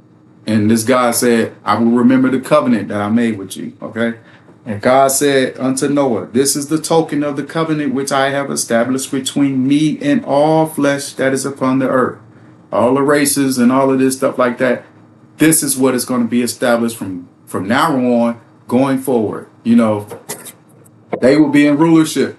And this God said, I will remember the covenant that I made with you. Okay. And God said unto Noah, this is the token of the covenant which I have established between me and all flesh that is upon the earth. All the races and all of this stuff like that. This is what is going to be established from now on going forward. They will be in rulership.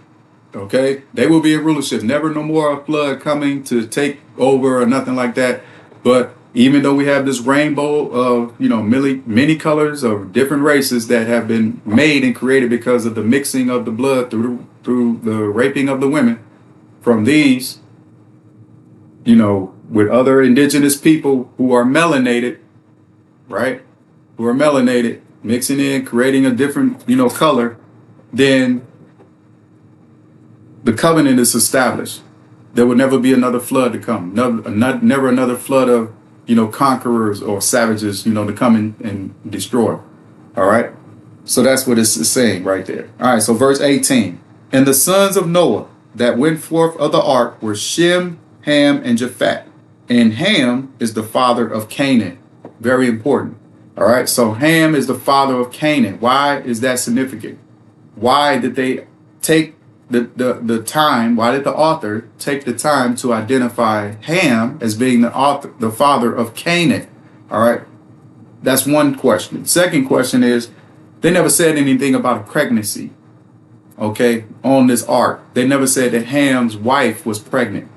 Okay. They will be in rulership. Never no more a flood coming to take over or nothing like that. But even though we have this rainbow of, many colors of different races that have been made and created because of the mixing of the blood through the raping of the women from these, with other indigenous people who are melanated, right? Who are melanated, mixing in, creating a different, color, then the covenant is established. There will never be another flood to come. Never another flood of conquerors or savages, to come in and destroy. All right. So that's what it's saying right there. All right. So verse 18. And the sons of Noah that went forth of the ark were Shem, Ham, and Japheth. And Ham is the father of Canaan. Very important. All right. So Ham is the father of Canaan. Why is that significant? Why did they take the time? Why did the author take the time to identify Ham as being the father of Canaan? All right. That's one question. Second question is, they never said anything about a pregnancy. Okay. On this ark, they never said that Ham's wife was pregnant.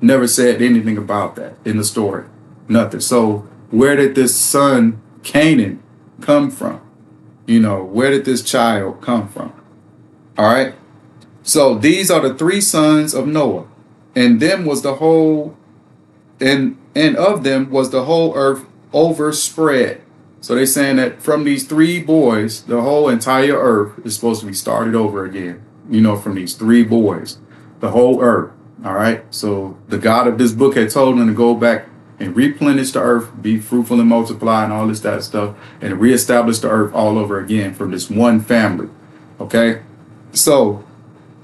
Never said anything about that in the story. Nothing. So where did this son Canaan come from? Where did this child come from? All right. So these are the three sons of Noah, and them was the whole, and of them was the whole earth overspread. So they're saying that from these three boys, the whole entire earth is supposed to be started over again. From these three boys, the whole earth. All right. So the God of this book had told them to go back and replenish the earth, be fruitful and multiply and all that stuff, and reestablish the earth all over again from this one family. Okay. So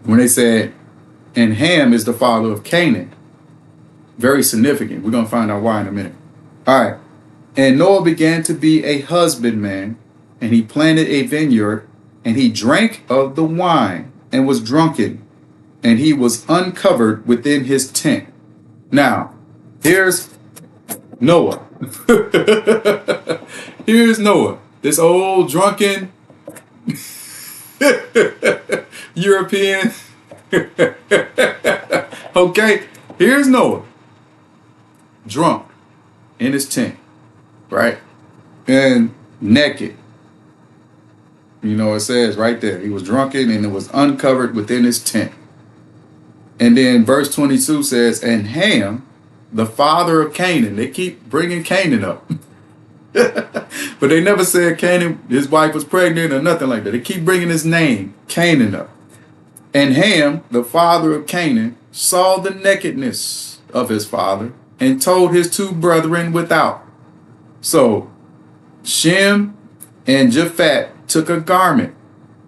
when they said, and Ham is the father of Canaan, very significant. We're going to find out why in a minute. All right. And Noah began to be a husbandman, and he planted a vineyard, and he drank of the wine and was drunken, and he was uncovered within his tent. Now, here's Noah. Here's Noah, this old drunken European. Okay, here's Noah, drunk in his tent, right? And naked. It says right there, he was drunken and it was uncovered within his tent. And then verse 22 says, and Ham, the father of Canaan. They keep bringing Canaan up. But they never said Canaan, his wife was pregnant or nothing like that. They keep bringing his name, Canaan, up. And Ham, the father of Canaan, saw the nakedness of his father and told his two brethren without. So Shem and Japheth took a garment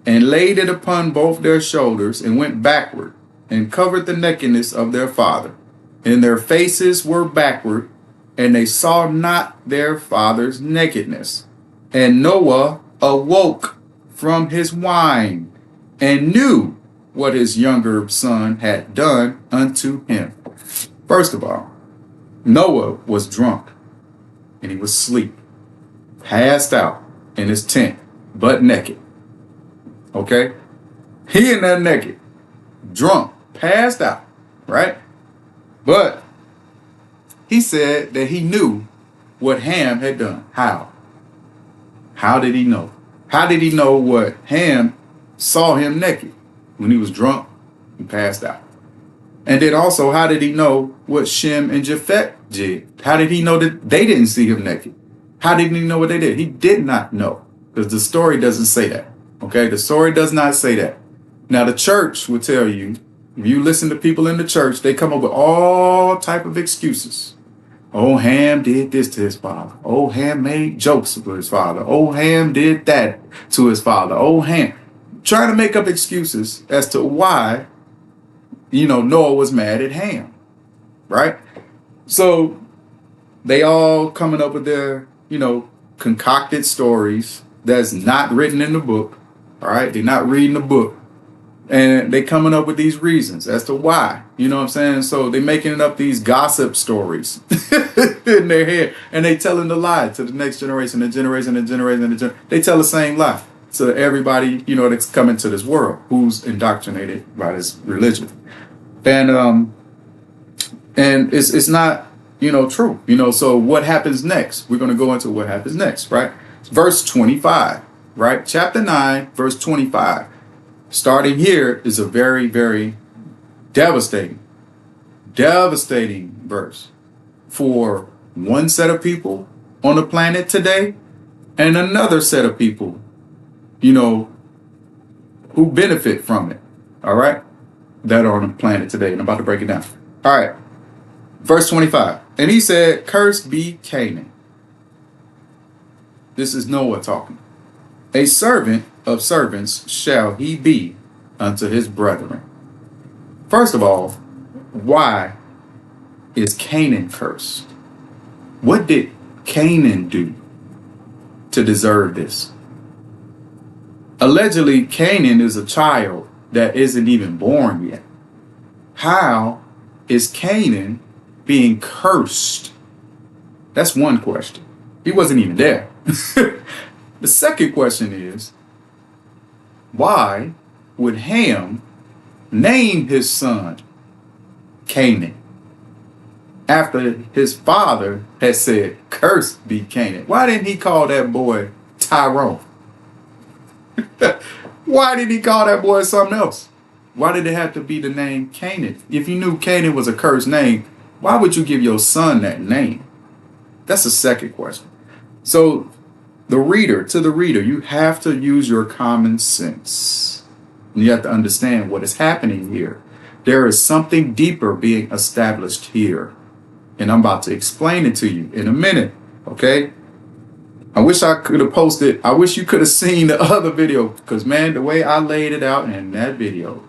and laid it upon both their shoulders and went backward and covered the nakedness of their father. And their faces were backward, and they saw not their father's nakedness. And Noah awoke from his wine and knew what his younger son had done unto him. First of all, Noah was drunk and he was asleep, passed out in his tent, butt naked. Okay? He in there naked, drunk, passed out, right? But he said that he knew what Ham had done. How? How did he know? How did he know what Ham saw him naked when he was drunk and passed out? And then also, how did he know what Shem and Japheth did? How did he know that they didn't see him naked? How did he know what they did? He did not know, because the story doesn't say that. Okay, the story does not say that. Now, the church will tell you, if you listen to people in the church, they come up with all type of excuses. Oh, Ham did this to his father. Oh, Ham made jokes with his father. Oh, Ham did that to his father. Oh, Ham. Trying to make up excuses as to why, Noah was mad at Ham. Right? So they all coming up with their, concocted stories that's not written in the book. All right? They're not reading the book. And they coming up with these reasons as to why, you know what I'm saying? So they making up these gossip stories in their head, and they telling the lie to the next generation, the generation. They tell the same lie to everybody, that's coming to this world, who's indoctrinated by this religion. And it's not, true. So what happens next? We're going to go into what happens next, right? Verse 25, right? Chapter 9, verse 25. Starting here is a very, very devastating verse for one set of people on the planet today and another set of people, who benefit from it. All right. That are on the planet today. And I'm about to break it down. All right. Verse 25. And he said, cursed be Canaan. This is Noah talking. A servant of servants shall he be unto his brethren. First of all, why is Canaan cursed? What did Canaan do to deserve this? Allegedly, Canaan is a child that isn't even born yet. How is Canaan being cursed? That's one question. He wasn't even there. The second question is, why would Ham name his son Canaan after his father had said, cursed be Canaan? Why didn't he call that boy Tyrone? Why did he call that boy something else? Why did it have to be the name Canaan? If you knew Canaan was a cursed name, why would you give your son that name? That's the second question. So to the reader, you have to use your common sense. You have to understand what is happening here. There is something deeper being established here. And I'm about to explain it to you in a minute. Okay? I wish I could have posted. I wish you could have seen the other video. Because, man, the way I laid it out in that video,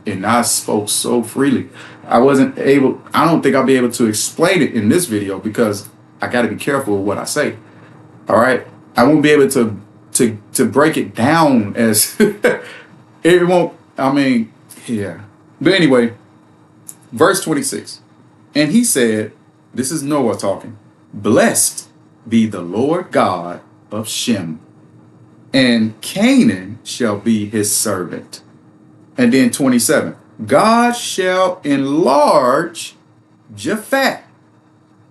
and I spoke so freely, I don't think I'll be able to explain it in this video because I got to be careful with what I say. All right? I won't be able to break it down as it won't. I mean, yeah. But anyway, verse 26. And he said, this is Noah talking, blessed be the Lord God of Shem, and Canaan shall be his servant. And then 27, God shall enlarge Japhet,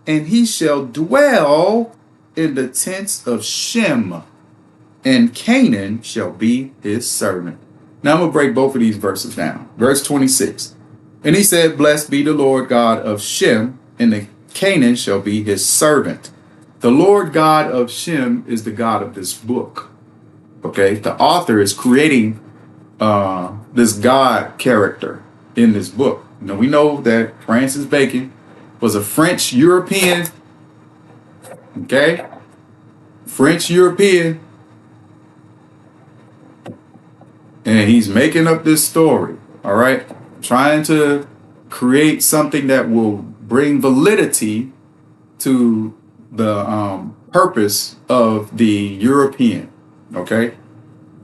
and he shall dwell in the tents of Shem, and Canaan shall be his servant. Now I'm going to break both of these verses down. Verse 26. And he said, blessed be the Lord God of Shem, and the Canaan shall be his servant. The Lord God of Shem is the God of this book. Okay, the author is creating this God character in this book. Now we know that Francis Bacon was a French European. Okay, French European. And he's making up this story. All right, trying to create something that will bring validity to the purpose of the European, okay,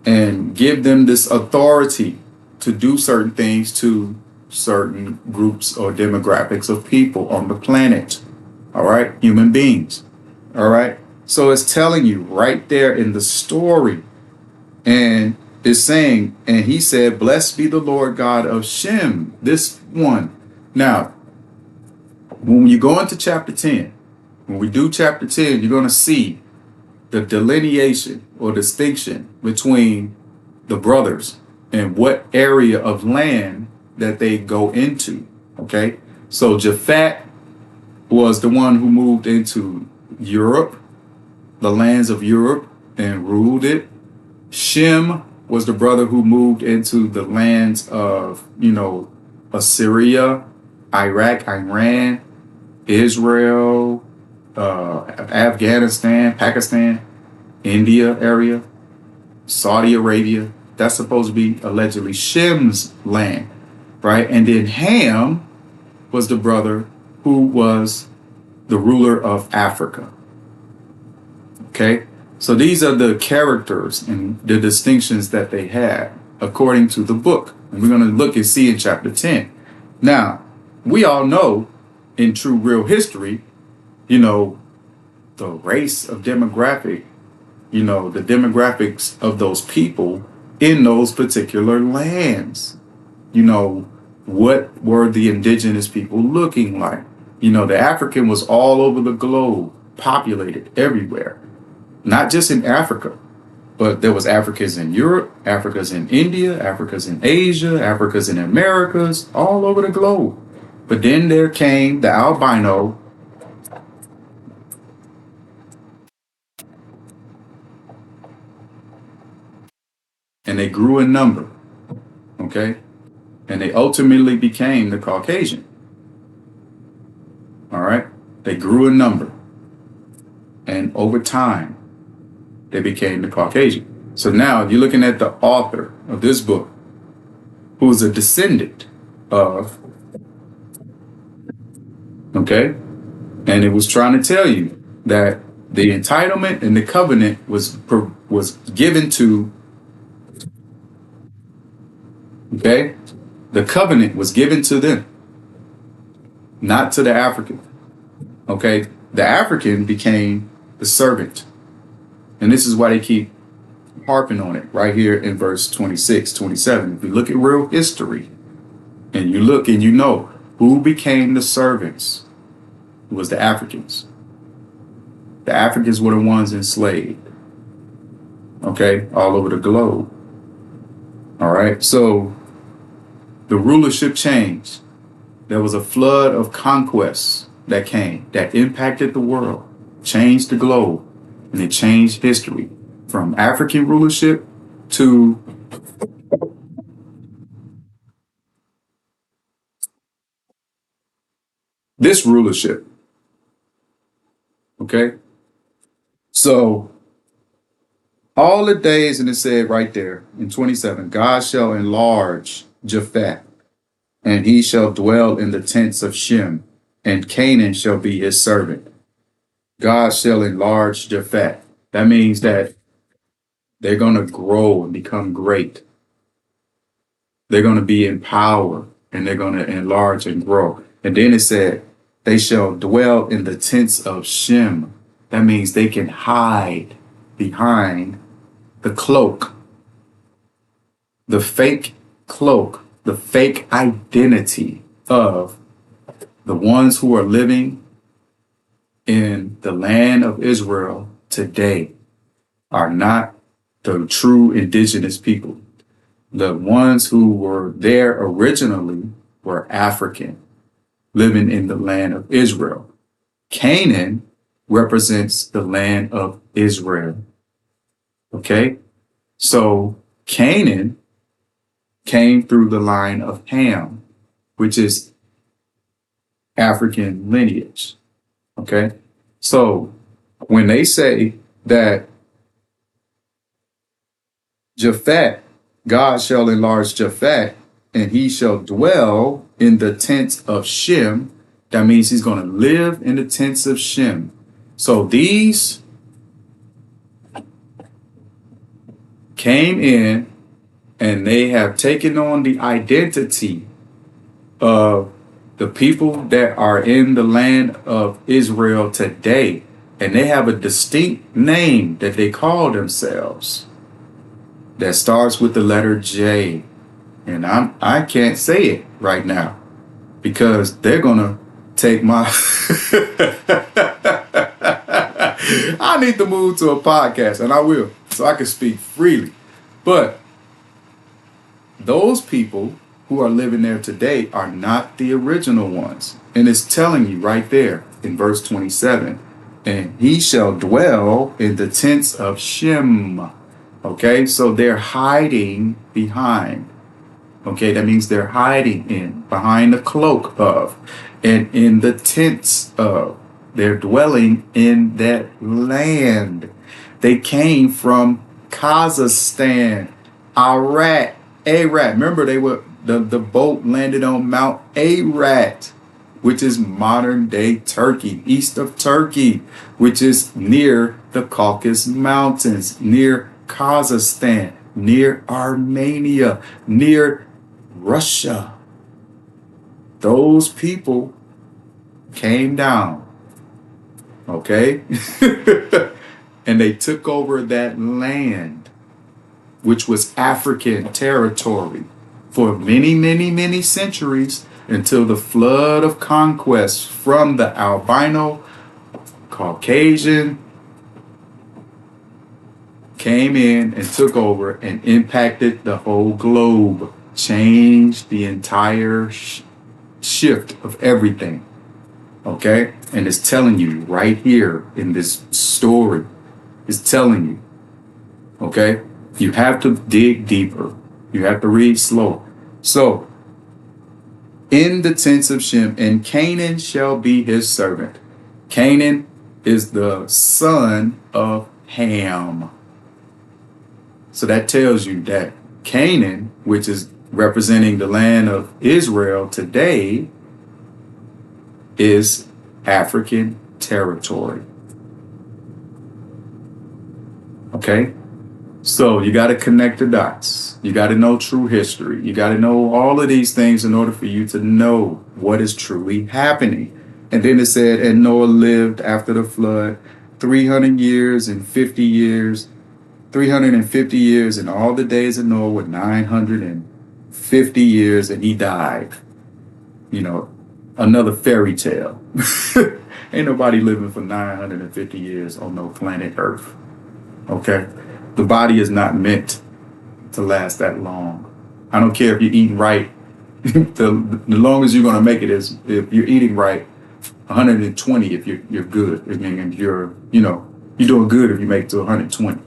and give them this authority to do certain things to certain groups or demographics of people on the planet, all right, human beings, all right. So it's telling you right there in the story, and it's saying, and he said, blessed be the Lord God of Shem, this one. Now, when you go into chapter 10, when we do chapter 10, you're going to see the delineation or distinction between the brothers and what area of land that they go into. Okay, so Japhet was the one who moved into Europe, the lands of Europe, and ruled it. Shem was the brother who moved into the lands of, Assyria, Iraq, Iran, Israel, Afghanistan, Pakistan, India area, Saudi Arabia. That's supposed to be allegedly Shem's land, right? And then Ham was the brother who was the ruler of Africa. Okay, so these are the characters and the distinctions that they had according to the book. And we're going to look and see in chapter 10. Now, we all know in true real history, the race of demographic, the demographics of those people in those particular lands. What were the indigenous people looking like? The African was all over the globe, populated everywhere, not just in Africa, but there was Africans in Europe, Africans in India, Africans in Asia, Africans in Americas, all over the globe. But then there came the albino, and they grew in number, okay? And they ultimately became the Caucasian, all right? They grew in number. And over time, they became the Caucasian. So now you're looking at the author of this book, who's a descendant of, okay? And it was trying to tell you that the entitlement and the covenant was given to, okay? The covenant was given to them, not to the African, okay? The African became the servant. And this is why they keep harping on it right here in verse 26, 27. If you look at real history and you look and you know who became the servants, it was the Africans. The Africans were the ones enslaved, okay, all over the globe. All right, so the rulership changed. There was a flood of conquests that came, that impacted the world, changed the globe, and it changed history from African rulership to this rulership. Okay? So all the days, and it said right there in 27, God shall enlarge Japheth, and he shall dwell in the tents of Shem, and Canaan shall be his servant. God shall enlarge Japheth. That means that they're going to grow and become great. They're going to be in power, and they're going to enlarge and grow. And then it said, they shall dwell in the tents of Shem. That means they can hide behind the cloak, the fake cloak, the fake identity of the ones who are living in the land of Israel today are not the true indigenous people. The ones who were there originally were African, living in the land of Israel. Canaan represents the land of Israel. Okay? So Canaan came through the line of Ham, which is African lineage. Okay? So when they say that Japheth, God shall enlarge Japheth, and he shall dwell in the tents of Shem, that means he's going to live in the tents of Shem. So these came in and they have taken on the identity of the people that are in the land of Israel today. And they have a distinct name that they call themselves that starts with the letter J. And I can't say it right now because they're going to take my... I need to move to a podcast, and I will, so I can speak freely. But those people who are living there today are not the original ones. And it's telling you right there in verse 27, and he shall dwell in the tents of Shem. Okay, so they're hiding behind. Okay, that means they're hiding behind the cloak of, and in the tents of. They're dwelling in that land. They came from Kazakhstan, Arat. Remember, they were the boat landed on Mount Arat, which is modern day Turkey, east of Turkey, which is near the Caucasus Mountains, near Kazakhstan, near Armenia, near Russia. Those people came down, okay? And they took over that land, which was African territory for many, many, many centuries until the flood of conquest from the albino Caucasian came in and took over and impacted the whole globe, changed the entire shift of everything. Okay? And it's telling you right here in this story, it's telling you, okay? You have to dig deeper. You have to read slow. So, in the tents of Shem, and Canaan shall be his servant. Canaan is the son of Ham. So that tells you that Canaan, which is representing the land of Israel today, is African territory. Okay? So you got to connect the dots. You got to know true history. You got to know all of these things in order for you to know what is truly happening. And then it said, and Noah lived after the flood 300 years and 50 years, 350 years, and all the days of Noah were 950 years, and he died. You know, another fairy tale. Ain't nobody living for 950 years on no planet Earth. Okay? The body is not meant to last that long. I don't care if you're eating right. The longest you're going to make it is if you're eating right. 120 if you're good. I mean, you're doing good if you make it to 120.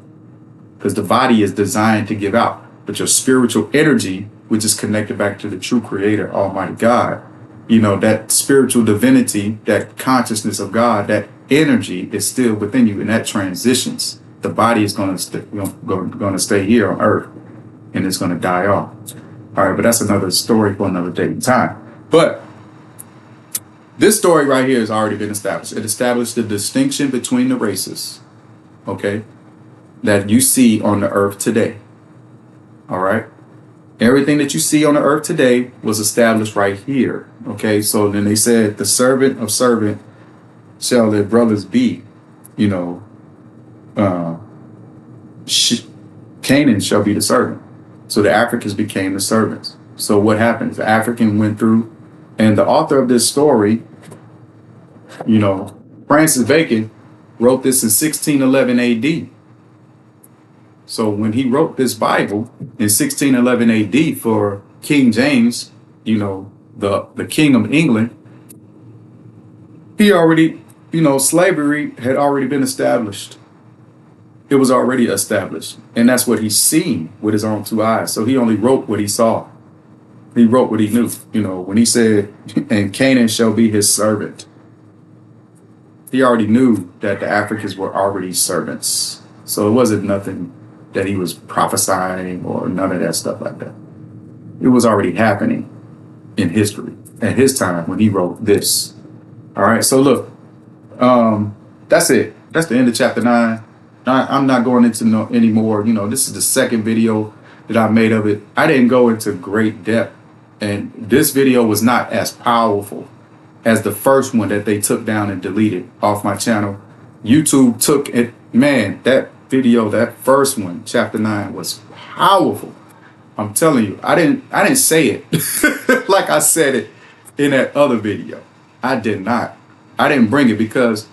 Because the body is designed to give out. But your spiritual energy, which is connected back to the true creator, Almighty God, that spiritual divinity, that consciousness of God, that energy is still within you, and that transitions. The body is going to stay here on earth, and it's going to die off. All right, but that's another story for another day and time. But this story right here has already been established. It established the distinction between the races, okay, that you see on the earth today. All right. Everything that you see on the earth today was established right here. Okay. So then they said, the servant of servant shall their brothers be. Canaan shall be the servant. So the Africans became the servants. So what happens? The African went through, and the author of this story, Francis Bacon, wrote this in 1611 AD. So when he wrote this Bible in 1611 AD for King James, the King of England, he already, slavery had already been established. It was already established. And that's what he's seen with his own two eyes. So he only wrote what he saw. He wrote what he knew. When he said, and Canaan shall be his servant, he already knew that the Africans were already servants. So it wasn't nothing that he was prophesying or none of that stuff like that. It was already happening in history at his time when he wrote this. All right. So look, that's it. That's the end of chapter 9. I'm not going into any more. This is the second video that I made of it. I didn't go into great depth, and this video was not as powerful as the first one that they took down and deleted off my channel. YouTube took it. Man, that video, that first one, chapter 9, was powerful. I'm telling you, I didn't say it like I said it in that other video. I did not. I didn't bring it because,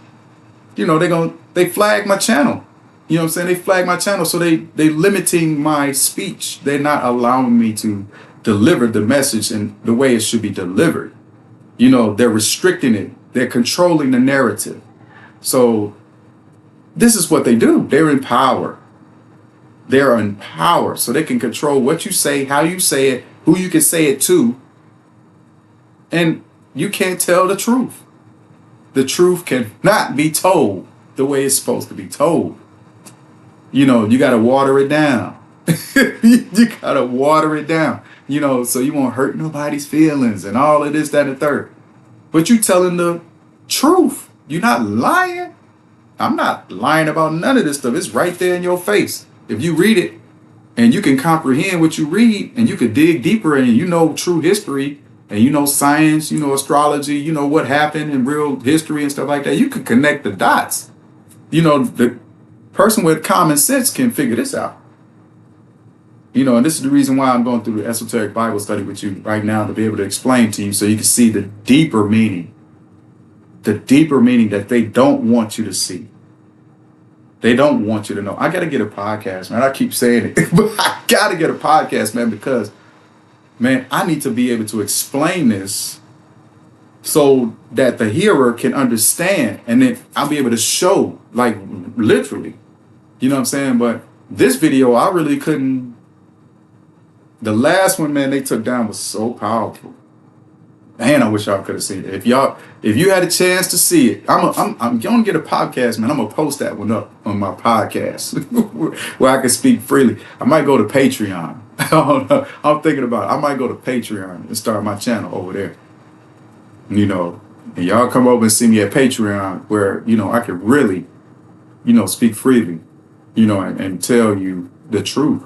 they flagged my channel. You know what I'm saying? They flagged my channel, so they limiting my speech. They're not allowing me to deliver the message in the way it should be delivered. They're restricting it. They're controlling the narrative. So this is what they do. They're in power. They're in power, so they can control what you say, how you say it, who you can say it to. And you can't tell the truth. The truth cannot be told the way it's supposed to be told. You got to water it down. You got to water it down, so you won't hurt nobody's feelings and all of this, that, and the third. But you telling the truth. You're not lying. I'm not lying about none of this stuff. It's right there in your face. If you read it and you can comprehend what you read and you can dig deeper and true history and science, astrology, what happened in real history and stuff like that, you can connect the dots. The person with common sense can figure this out. And this is the reason why I'm going through the esoteric Bible study with you right now, to be able to explain to you so you can see the deeper meaning that they don't want you to see. They don't want you to know. I got to get a podcast, man. I keep saying it, but I got to get a podcast, man, because, man, I need to be able to explain this so that the hearer can understand, and then I'll be able to show, like, literally. You know what I'm saying? But this video, I really couldn't. The last one, man, they took down was so powerful. Man, I wish y'all could have seen it. If you had a chance to see it, I'm gonna get a podcast, man. I'm gonna post that one up on my podcast where I can speak freely. I might go to Patreon. I don't know. I'm thinking about it. I might go to Patreon and start my channel over there. And y'all come over and see me at Patreon where, I could really, speak freely, and tell you the truth.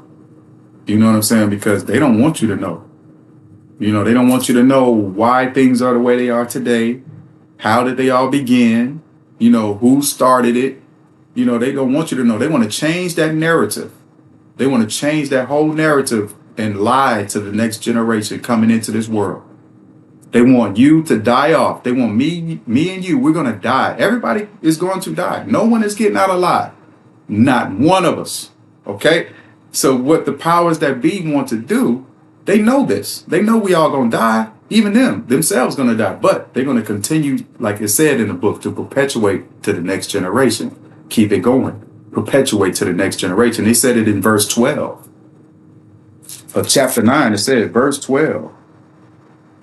You know what I'm saying? Because they don't want you to know. They don't want you to know why things are the way they are today. How did they all begin? Who started it? They don't want you to know. They want to change that narrative. They want to change that whole narrative and lie to the next generation coming into this world. They want you to die off. They want me and you, we're going to die. Everybody is going to die. No one is getting out alive. Not one of us. Okay? So what the powers that be want to do, they know this. They know we all going to die. Even themselves going to die. But they're going to continue, like it said in the book, to perpetuate to the next generation. Keep it going. Perpetuate to the next generation. They said it in verse 12 of chapter 9. It said, verse 12.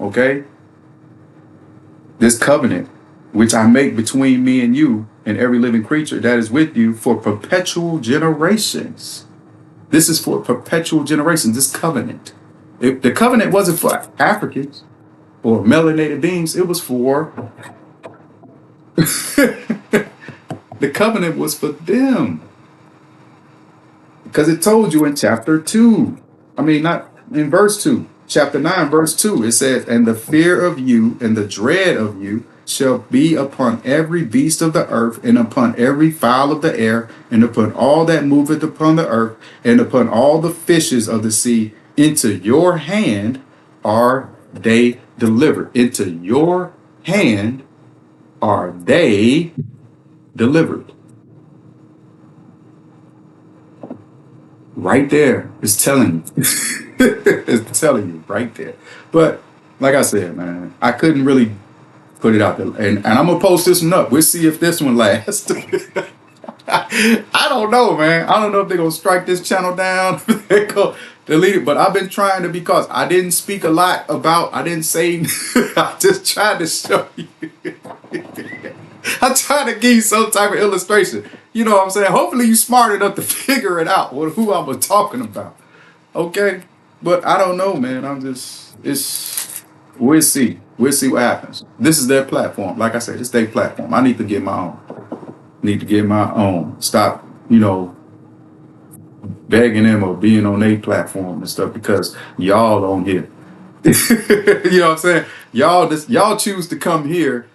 Okay? This covenant, which I make between me and you and every living creature that is with you for perpetual generations. This is for perpetual generations, this covenant. The covenant wasn't for Africans or melanated beings. It was for... The covenant was for them. Because it told you in chapter 2. Not in verse 2. Chapter 9, verse 2. It says, and the fear of you and the dread of you shall be upon every beast of the earth, and upon every fowl of the air, and upon all that moveth upon the earth, and upon all the fishes of the sea. Into your hand are they delivered. Into your hand are they delivered. Right there is telling you. It's telling you right there. But like I said, man, I couldn't really put it out there. And I'm going to post this one up. We'll see if this one lasts. I don't know, man. I don't know if they're going to strike this channel down. They're going to delete it. But I've been trying to, because I didn't speak a lot about, I didn't say, I just tried to show you. I'm trying to give you some type of illustration. You know what I'm saying? Hopefully you're smart enough to figure it out, who I was talking about. Okay? But I don't know, man. We'll see. We'll see what happens. This is their platform. Like I said, it's their platform. I need to get my own. Stop, begging them or being on their platform and stuff because y'all on here. You know what I'm saying? Y'all choose to come here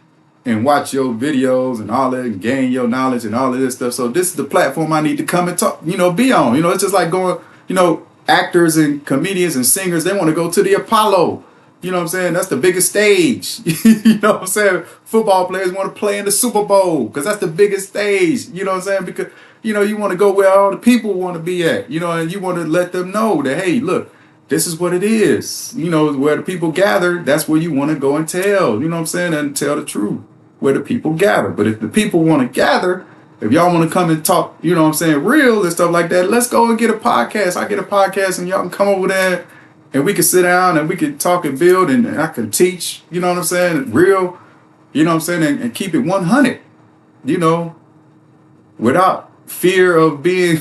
and watch your videos and all that and gain your knowledge and all of this stuff. So this is the platform I need to come and talk, be on. It's just like going, actors and comedians and singers, they want to go to the Apollo. You know what I'm saying? That's the biggest stage. You know what I'm saying? Football players want to play in the Super Bowl because that's the biggest stage. You know what I'm saying? Because, you want to go where all the people want to be at, and you want to let them know that, hey, look, this is what it is. Where the people gather, that's where you want to go and tell, you know what I'm saying? And tell the truth where the people gather. But if the people want to gather, if y'all want to come and talk, you know what I'm saying, real and stuff like that, let's go and get a podcast. I get a podcast and y'all can come over there and we can sit down and we can talk and build and I can teach, you know what I'm saying, real, you know what I'm saying, and keep it 100, without fear of being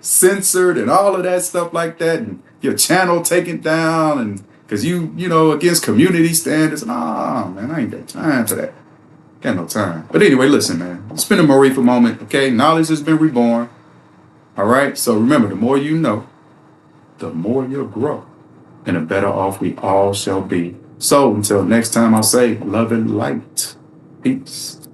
censored and all of that stuff like that and your channel taken down and because against community standards. Nah, man, I ain't got time for that. Got no time. But anyway, listen, man. It's been a Maarifa moment, okay? Knowledge has been reborn. All right? So remember, the more you know, the more you'll grow. And the better off we all shall be. So until next time, I'll say love and light. Peace.